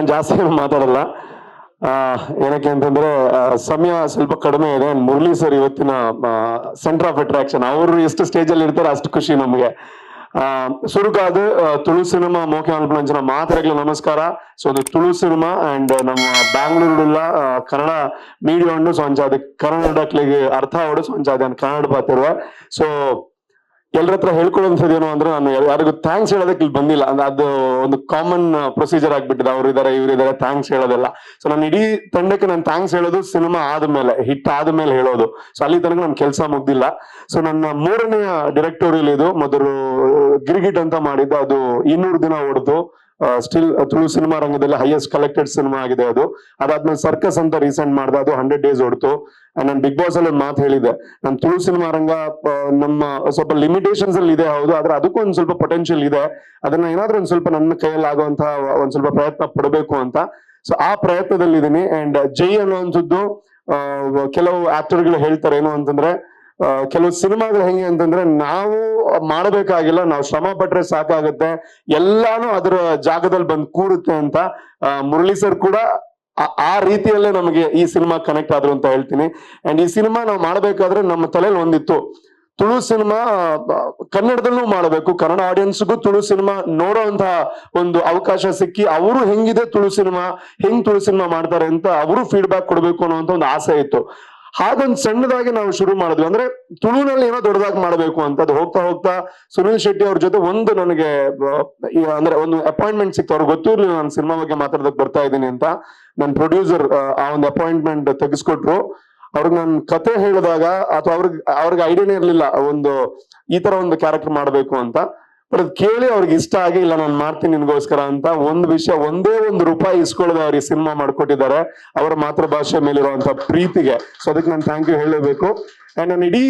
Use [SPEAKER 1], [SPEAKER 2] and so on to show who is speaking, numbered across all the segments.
[SPEAKER 1] ನಾನು ಜಾಸ್ತಿ ಏನು ಮಾತಾಡಲ್ಲ. ಏನಕ್ಕೆ ಅಂತಂದ್ರೆ ಸಮಯ ಸ್ವಲ್ಪ ಕಡಿಮೆ ಇದೆ. ಮುರಳಿ ಸರ್ ಇವತ್ತಿನ ಸೆಂಟರ್ ಆಫ್ ಅಟ್ರಾಕ್ಷನ್. ಅವರು ಎಷ್ಟು ಸ್ಟೇಜ್ ಅಲ್ಲಿ ಇರ್ತಾರೆ ಅಷ್ಟು ಖುಷಿ ನಮಗೆ. ಸುರುಕಾದ ತುಳು ಸಿನಿಮಾ ಮೋಕೆ ಅಲ್ಪನಂಚಿನ ಮಾತರೆಗಳ ನಮಸ್ಕಾರ. ಸೊ ಅದು ತುಳು ಸಿನಿಮಾ ಅಂಡ್ ನಮ್ಮ ಬ್ಯಾಂಗ್ಳೂರುಲ್ಲ ಕನ್ನಡ ಮೀಡಿಯಾ ಉಂಡು. ಸೊ ಅಂಚ ಅದು ಕನ್ನಡಕ್ಲಿಗೆ ಅರ್ಥ ಆವಡು. ಸೊ ಅಂಚ ಅದನ್ನು ಕನ್ನಡ ಪಾತಿರುವ. ಸೊ ಎಲ್ಲರ ಹತ್ರ ಹೇಳ್ಕೊಳ್ಳೋಂಥದ್ದು ಏನು ಅಂದ್ರೆ, ನಾನು ಯಾರಿಗೂ ಥ್ಯಾಂಕ್ಸ್ ಹೇಳೋದಕ್ಕೆ ಇಲ್ಲಿ ಬಂದಿಲ್ಲ. ಅಂದ್ರೆ ಅದು ಒಂದು ಕಾಮನ್ ಪ್ರೊಸೀಜರ್ ಆಗ್ಬಿಟ್ಟಿದೆ. ಅವ್ರಿದ್ದಾರೆ ಇವರಿದ್ದಾರೆ ಥ್ಯಾಂಕ್ಸ್ ಹೇಳೋದೆಲ್ಲ. ಸೊ ನಾನು ಇಡೀ ತಂಡಕ್ಕೆ ನಾನು ಥ್ಯಾಂಕ್ಸ್ ಹೇಳೋದು ಸಿನಿಮಾ ಆದ್ಮೇಲೆ, ಹಿಟ್ ಆದ್ಮೇಲೆ ಹೇಳೋದು. ಸೊ ಅಲ್ಲಿ ತನಕ ನನ್ನ ಕೆಲಸ ಮುಗ್ದಿಲ್ಲ. ಸೊ ನನ್ನ 3ನೇ ಡೈರೆಕ್ಟೋರಿಯಲ್ ಇದು. ಮೊದಲು ಗಿರಿಗಿಟ್ ಅಂತ ಮಾಡಿದ್ದು, ಅದು 200 ದಿನ ಓಡಿತು. ಸ್ಟಿಲ್ ತುಳು ಸಿನಿಮಾ ರಂಗದಲ್ಲಿ ಹೈಯೆಸ್ಟ್ ಕಲೆಕ್ಟೆಡ್ ಸಿನಿಮಾ ಆಗಿದೆ ಅದು. ಅದಾದ್ಮೇಲೆ ಸರ್ಕಸ್ ಅಂತ ರೀಸೆಂಟ್ ಮಾಡಿದೆ, ಅದು 100 days ಓಡ್ತು. ನಾನು ಬಿಗ್ ಬಾಸ್ ಅಲ್ಲಿ ಒಂದು ಮಾತು ಹೇಳಿದೆ, ನಾನು ತುಳು ಸಿನಿಮಾ ರಂಗ ನಮ್ಮ ಸ್ವಲ್ಪ ಲಿಮಿಟೇಷನ್ಸ್ ಅಲ್ಲಿ ಇದೆ ಹೌದು, ಆದ್ರೆ ಅದಕ್ಕೂ ಒಂದ್ ಸ್ವಲ್ಪ ಪೊಟೆನ್ಶಿಯಲ್ ಇದೆ. ಅದನ್ನ ಏನಾದ್ರೂ ಒಂದ್ ಸ್ವಲ್ಪ ನನ್ನ ಕೈಯಲ್ಲಿ ಆಗುವಂತ ಒಂದ್ ಸ್ವಲ್ಪ ಪ್ರಯತ್ನ ಪಡಬೇಕು ಅಂತ. ಸೊ ಆ ಪ್ರಯತ್ನದಲ್ಲಿ ಇದೀನಿ. ಅಂಡ್ ಜೈ ಅನ್ನುವಂಥದ್ದು ಕೆಲವು ಆಕ್ಟರ್ಗಳು ಹೇಳ್ತಾರೆ ಏನು ಅಂತಂದ್ರೆ, ಕೆಲವು ಸಿನಿಮಾಗಳು ಹೆಂಗೆ ಅಂತಂದ್ರೆ, ನಾವು ಮಾಡಬೇಕಾಗಿಲ್ಲ, ನಾವು ಶ್ರಮ ಪಟ್ರೆ ಸಾಕಾಗುತ್ತೆ, ಎಲ್ಲಾನು ಅದರ ಜಾಗದಲ್ಲಿ ಬಂದು ಕೂರುತ್ತೆ ಅಂತ. ಮುರಳಿ ಸರ್ ಕೂಡ ಆ ರೀತಿಯಲ್ಲೇ ನಮಗೆ ಈ ಸಿನಿಮಾ ಕನೆಕ್ಟ್ ಆದ್ರು ಅಂತ ಹೇಳ್ತೀನಿ. ಅಂಡ್ ಈ ಸಿನಿಮಾ ನಾವು ಮಾಡಬೇಕಾದ್ರೆ ನಮ್ಮ ತಲೆಯಲ್ಲಿ ಒಂದಿತ್ತು, ತುಳು ಸಿನಿಮಾ ಕನ್ನಡದಲ್ಲೂ ಮಾಡಬೇಕು, ಕನ್ನಡ ಆಡಿಯನ್ಸ್ಗೂ ತುಳು ಸಿನಿಮಾ ನೋಡೋಂತಹ ಒಂದು ಅವಕಾಶ ಸಿಕ್ಕಿ ಅವರು ಹೆಂಗಿದೆ ತುಳು ಸಿನಿಮಾ, ಹೆಂಗ್ ತುಳು ಸಿನಿಮಾ ಮಾಡ್ತಾರೆ ಅಂತ ಅವರು ಫೀಡ್ಬ್ಯಾಕ್ ಕೊಡ್ಬೇಕು ಅನ್ನೋಂಥ ಒಂದು ಆಸೆ ಇತ್ತು. ಹಾಗೊಂದು ಸಣ್ಣದಾಗಿ ನಾವು ಶುರು ಮಾಡಿದ್ವಿ. ಅಂದ್ರೆ ತುಳುನಲ್ಲಿ ಏನೋ ದೊಡ್ಡದಾಗಿ ಮಾಡಬೇಕು ಅಂತ. ಅದು ಹೋಗ್ತಾ ಹೋಗ್ತಾ ಸುನಿಲ್ ಶೆಟ್ಟಿ ಅವ್ರ ಜೊತೆ ಒಂದು ನನಗೆ ಅಂದ್ರೆ ಒಂದು ಅಪಾಯಿಂಟ್ಮೆಂಟ್ ಸಿಕ್ತು. ಅವ್ರಿಗೆ ಗೊತ್ತಿರ್ಲಿಲ್ಲ ನಾನು ಸಿನಿಮಾ ಬಗ್ಗೆ ಮಾತಾಡೋದಕ್ಕೆ ಬರ್ತಾ ಇದ್ದೀನಿ ಅಂತ. ನನ್ನ ಪ್ರೊಡ್ಯೂಸರ್ ಆ ಒಂದು ಅಪಾಯಿಂಟ್ಮೆಂಟ್ ತೆಗೆಸ್ಕೊಟ್ರು. ಅವ್ರಿಗೆ ನಾನು ಕತೆ ಹೇಳಿದಾಗ, ಅಥವಾ ಅವ್ರಿಗೆ ಐಡಿಯಾನೇ ಇರ್ಲಿಲ್ಲ ಒಂದು ಈ ತರ ಒಂದು ಕ್ಯಾರೆಕ್ಟರ್ ಮಾಡ್ಬೇಕು ಅಂತ. ಬಟ್ ಅದು ಕೇಳಿ ಅವ್ರಿಗೆ ಇಷ್ಟ ಆಗಿ, ಇಲ್ಲ ನಾನು ಮಾಡ್ತೀನಿ ನಿನ್ಗೋಸ್ಕರ ಅಂತ ಒಂದು ವಿಷಯ, ಒಂದೇ ₹1 ಇಸ್ಕೊಳ್ಳದೆ ಅವ್ರಿಗೆ ಸಿನಿಮಾ ಮಾಡ್ಕೊಟ್ಟಿದ್ದಾರೆ, ಅವರ ಮಾತೃಭಾಷೆ ಮೇಲಿರುವಂತಹ ಪ್ರೀತಿಗೆ. ಸೊ ಅದಕ್ಕೆ ನಾನು ಥ್ಯಾಂಕ್ ಯು ಹೇಳಬೇಕು. ಅಂಡ್ ನಾನು ಇಡೀ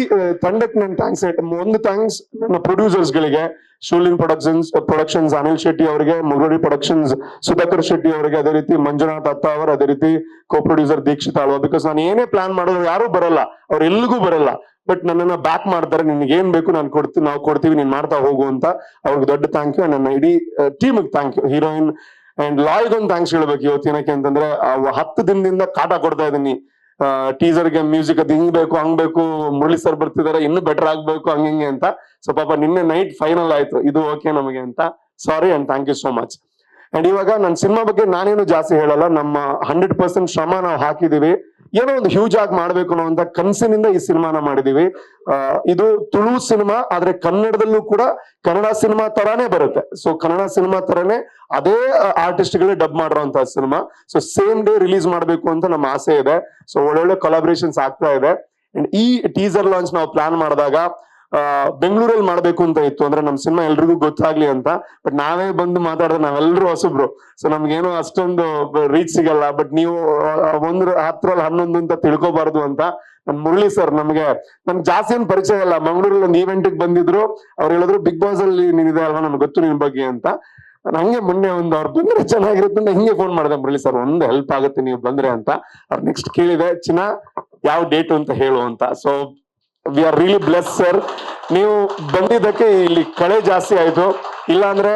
[SPEAKER 1] ತಂಡಕ್ಕೆ ನಾನು ಥ್ಯಾಂಕ್ಸ್ ಒಂದು ಥ್ಯಾಂಕ್ಸ್ ನನ್ನ ಪ್ರೊಡ್ಯೂಸರ್ಸ್ ಗಳಿಗೆ, ಶೂಲಿನ್ ಪ್ರೊಡಕ್ಷನ್ಸ್ ಅನಿಲ್ ಶೆಟ್ಟಿ ಅವರಿಗೆ, ಮುರುಳಿ ಪ್ರೊಡಕ್ಷನ್ಸ್ ಸುಧಾಕರ್ ಶೆಟ್ಟಿ ಅವರಿಗೆ, ಅದೇ ರೀತಿ ಮಂಜುನಾಥ್ ಅತ್ತ ಅವರು, ಅದೇ ರೀತಿ co producer Deekshith Alva. Because ನಾನು ಏನೇ ಪ್ಲಾನ್ ಮಾಡೋದು ಯಾರು ಬರಲ್ಲ, ಅವ್ರು ಎಲ್ಲಿಗೂ ಬರಲ್ಲ, ಬಟ್ ನನ್ನನ್ನ ಬ್ಯಾಕ್ ಮಾಡ್ತಾರೆ. ನಿನ್ಗೆ ಏನ್ ಬೇಕು ನಾನು ನಾವು ಕೊಡ್ತೀವಿ, ನೀನ್ ಮಾಡ್ತಾ ಹೋಗು ಅಂತ. ಅವ್ರಿಗೆ ದೊಡ್ಡ ಥ್ಯಾಂಕ್ ಯು. ನನ್ನ ಇಡೀ team thank you. Heroine and ಲಾಯ್ಗೊಂದು ಥ್ಯಾಂಕ್ಸ್ ಹೇಳ್ಬೇಕು ಇವತ್ತಿನಕ್ಕೆ ಅಂತಂದ್ರೆ, 10 ದಿನದಿಂದ ಕಾಟ ಕೊಡ್ತಾ ಇದ್ದೀನಿ. ಟೀಸರ್ಗೆ ಮ್ಯೂಸಿಕ್ ಅದು ಹಿಂಗ್ ಬೇಕು ಹಂಗ್ ಬೇಕು, ಮುರಳಿ ಸರ್ ಬರ್ತಿದಾರೆ, ಇನ್ನೂ ಬೆಟರ್ ಆಗ್ಬೇಕು ಹಂಗೆ ಅಂತ. ಸೊ ಪಾಪ ನಿನ್ನೆ ನೈಟ್ ಫೈನಲ್ ಆಯ್ತು, ಇದು ಓಕೆ ನಮಗೆ ಅಂತ. Sorry and thank you so much. And ಇವಾಗ ನನ್ನ ಸಿನಿಮಾ ಬಗ್ಗೆ ನಾನೇನು ಜಾಸ್ತಿ ಹೇಳಲ್ಲ. ನಮ್ಮ 100% ಶ್ರಮ ನಾವು ಹಾಕಿದೀವಿ. ಏನೋ ಒಂದು ಹ್ಯೂಜ್ ಆಗಿ ಮಾಡ್ಬೇಕು ಅನ್ನೋ ಕನಸಿನಿಂದ ಈ ಸಿನಿಮಾನ ಮಾಡಿದೀವಿ. ಇದು ತುಳು ಸಿನಿಮಾ, ಆದ್ರೆ ಕನ್ನಡದಲ್ಲೂ ಕೂಡ ಕನ್ನಡ ಸಿನಿಮಾ ತರಾನೇ ಬರುತ್ತೆ. ಸೊ ಕನ್ನಡ ಸಿನಿಮಾ ತರಾನೇ ಅದೇ ಆರ್ಟಿಸ್ಟ್ ಗಳೇ ಡಬ್ ಮಾಡಿರುವಂತಹ cinema. So same day release ಮಾಡ್ಬೇಕು ಅಂತ ನಮ್ಮ ಆಸೆ ಇದೆ. ಸೊ ಒಳ್ಳೊಳ್ಳೆ ಕೊಲಾಬ್ರೇಷನ್ಸ್ ಆಗ್ತಾ ಇದೆ. ಅಂಡ್ ಈ ಟೀಸರ್ ಲಾಂಚ್ ನಾವು ಪ್ಲಾನ್ ಮಾಡಿದಾಗ ಬೆಂಗಳೂರಲ್ಲಿ ಮಾಡ್ಬೇಕು ಅಂತ ಇತ್ತು. ಅಂದ್ರೆ ನಮ್ ಸಿನಿಮಾ ಎಲ್ರಿಗೂ ಗೊತ್ತಾಗ್ಲಿ ಅಂತ. ಬಟ್ ನಾವೇ ಬಂದು ಮಾತಾಡಿದ್ರೆ ನಾವೆಲ್ಲರೂ ಹೊಸಬ್ರು, ಸೊ ನಮ್ಗೇನು ಅಷ್ಟೊಂದು ರೀಚ್ ಸಿಗಲ್ಲ. ಬಟ್ ನೀವು 10ರಲ್ಲಿ 11 ಅಂತ ತಿಳ್ಕೊಬಾರ್ದು ಅಂತ ನನ್ ಮುರಳಿ ಸರ್ ನನ್ಗೆ ಜಾಸ್ತಿ ಏನ್ ಪರಿಚಯ ಇಲ್ಲ. ಮಂಗಳೂರಲ್ಲಿ ಒಂದು ಈವೆಂಟ್ಗೆ ಬಂದಿದ್ರು, ಅವ್ರು ಹೇಳಿದ್ರು ಬಿಗ್ ಬಾಸ್ ಅಲ್ಲಿ ನೀನಿದೆ ಅಲ್ವಾ, ನನ್ಗೆ ಗೊತ್ತು ನಿನ್ ಬಗ್ಗೆ ಅಂತ. ನಾನು ಹಂಗೆ ಮೊನ್ನೆ ಅವ್ರು ಬಂದ್ರೆ ಚೆನ್ನಾಗಿರುತ್ತೆ ಅಂತ ಹಿಂಗೆ ಫೋನ್ ಮಾಡಿದೆ, ಮುರಳಿ ಸರ್ ಒಂದು ಹೆಲ್ಪ್ ಆಗುತ್ತೆ ನೀವು ಬಂದ್ರೆ ಅಂತ. ಅವ್ರು ನೆಕ್ಸ್ಟ್ ಕೇಳಿದೆ, ಚಿನ್ನ ಯಾವ ಡೇಟ್ ಅಂತ ಹೇಳು ಅಂತ. So we are really bless sir, ನೀವು ಬಂದಿದ್ದಕ್ಕೆ ಇಲ್ಲಿ ಕಳೆ ಜಾಸ್ತಿ ಆಯ್ತು. ಇಲ್ಲ ಅಂದ್ರೆ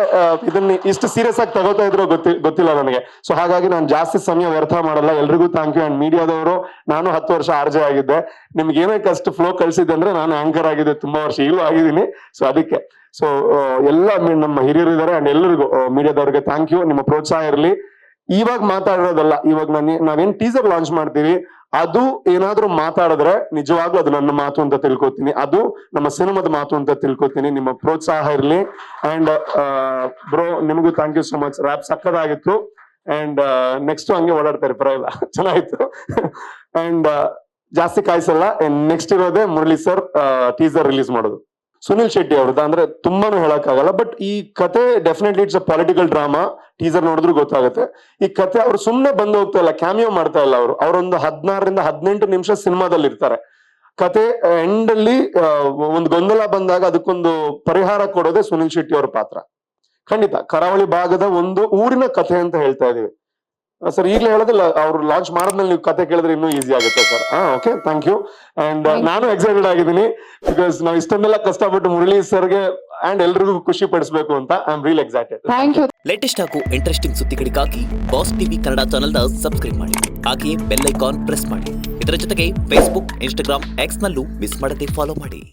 [SPEAKER 1] ಇದನ್ನ ಇಷ್ಟು ಸೀರಿಯಸ್ ಆಗಿ ತಗೋತಾ ಇದ್ರು ಗೊತ್ತಿಲ್ಲ ನನಗೆ. ಸೊ ಹಾಗಾಗಿ ನಾನು ಜಾಸ್ತಿ ಸಮಯ ವ್ಯರ್ಥ ಮಾಡಲ್ಲ. ಎಲ್ರಿಗೂ ಥ್ಯಾಂಕ್ ಯು. ಅಂಡ್ ಮೀಡಿಯಾದವರು, ನಾನು 10 ವರ್ಷ RJ ಆಗಿದ್ದೆ. ನಿಮ್ಗೆ ಏನಕ್ಕೆ ಅಷ್ಟು ಫ್ಲೋ ಕಳ್ಸಿದ್ದೆ ಅಂದ್ರೆ, ನಾನು ಆಂಕರ್ ಆಗಿದ್ದೆ ತುಂಬಾ ವರ್ಷ, ಈಗಲೂ ಆಗಿದ್ದೀನಿ. ಸೊ ಅದಕ್ಕೆ ಸೊ ಎಲ್ಲ ನಮ್ಮ ಹಿರಿಯರು ಇದ್ದಾರೆ. ಅಂಡ್ ಎಲ್ಲರಿಗೂ ಮೀಡಿಯಾದವ್ರಿಗೆ ಥ್ಯಾಂಕ್ ಯು. ನಿಮ್ಮ ಪ್ರೋತ್ಸಾಹ ಇರಲಿ. ಇವಾಗ ಮಾತಾಡಿರೋದಲ್ಲ, ಇವಾಗ ನಾವೇನ್ ಟೀಸರ್ ಲಾಂಚ್ ಮಾಡ್ತೀವಿ, ಅದು ಏನಾದ್ರೂ ಮಾತಾಡಿದ್ರೆ ನಿಜವಾಗ್ಲೂ ಅದು ನನ್ನ ಮಾತು ಅಂತ ತಿಳ್ಕೊತೀನಿ, ಅದು ನಮ್ಮ ಸಿನಿಮಾದ ಮಾತು ಅಂತ ತಿಳ್ಕೊತೀನಿ. ನಿಮ್ಮ ಪ್ರೋತ್ಸಾಹ ಇರ್ಲಿ. ಅಂಡ್ ಬ್ರೋ ನಿಮಗೂ thank you so much. Rap ಸಕ್ಕದಾಗಿತ್ತು. ಅಂಡ್ ನೆಕ್ಸ್ಟ್ ಹಂಗೆ ಓಡಾಡ್ತಾರೆ, ಪರವಾಗಿಲ್ಲ, ಚೆನ್ನಾಗಿತ್ತು. ಅಂಡ್ ಜಾಸ್ತಿ ಕಾಯಿಸಲ್ಲ. ನೆಕ್ಸ್ಟ್ ಇರೋದೇ ಮುರಳಿ ಸರ್ ಟೀಸರ್ ರಿಲೀಸ್ ಮಾಡೋದು. ಸುನಿಲ್ ಶೆಟ್ಟಿ ಅವ್ರದ್ದು ಅಂದ್ರೆ ತುಂಬಾನು ಹೇಳಕ್ಕಾಗಲ್ಲ. ಬಟ್ ಈ ಕತೆ definitely it's a political drama. Teaser ನೋಡಿದ್ರು ಗೊತ್ತಾಗುತ್ತೆ. ಈ ಕತೆ ಅವ್ರು ಸುಮ್ನೆ ಬಂದು ಹೋಗ್ತಾ ಇಲ್ಲ, ಕ್ಯಾಮಿಯೋ ಮಾಡ್ತಾ ಇಲ್ಲ. ಅವರೊಂದು 16ರಿಂದ 18 ನಿಮಿಷ ಸಿನಿಮಾದಲ್ಲಿ ಇರ್ತಾರೆ. ಕತೆ ಎಂಡ್ ಅಲ್ಲಿ ಒಂದು ಗೊಂದಲ ಬಂದಾಗ ಅದಕ್ಕೊಂದು ಪರಿಹಾರ ಕೊಡೋದೇ ಸುನಿಲ್ ಶೆಟ್ಟಿ ಅವ್ರ ಪಾತ್ರ. ಖಂಡಿತ ಕರಾವಳಿ ಭಾಗದ ಒಂದು ಊರಿನ ಕಥೆ ಅಂತ ಹೇಳ್ತಾ ಇದೀವಿ ಸರ್. ಈಗಲೇ ಹೇಳೋದಿಲ್ಲ, ಅವ್ರು ಲಾಂಚ್ ಮಾಡಿದ್ಮೇಲೆ ನೀವು ಕತೆ ಕೇಳಿದ್ರೆ ಇನ್ನೂ ಈಸಿ ಆಗುತ್ತೆ sir. Okay, thank you. And ನಾನು ಎಕ್ಸೈಟೆಡ್ ಆಗಿದ್ದೀನಿ. ಬಿಕಾಸ್ ನಾವು ಇಷ್ಟೊಂದೆಲ್ಲ ಕಷ್ಟಪಟ್ಟು ಮುರಳಿ ಸರ್ಗೆ ಅಂಡ್ ಎಲ್ರಿಗೂ ಖುಷಿ ಪಡಿಸ್ಬೇಕು ಅಂತ I am real excited.
[SPEAKER 2] Thank you.
[SPEAKER 3] Latest ಹಾಗೂ ಇಂಟ್ರೆಸ್ಟಿಂಗ್ ಸುದ್ದಿಗಳಿಗಾಗಿ ಬಾಸ್ ಟಿವಿ ಕನ್ನಡ ಚಾನೆಲ್ನ ಸಬ್ಸ್ಕ್ರೈಬ್ ಮಾಡಿ. ಹಾಗೆಯೇ ಬೆಲ್ ಐಕಾನ್ ಪ್ರೆಸ್ ಮಾಡಿ. ಇದರ ಜೊತೆಗೆ ಫೇಸ್ಬುಕ್, ಇನ್ಸ್ಟಾಗ್ರಾಮ್, ಎಕ್ಸ್ ನಲ್ಲೂ ಮಿಸ್ ಮಾಡದೆ ಫಾಲೋ ಮಾಡಿ.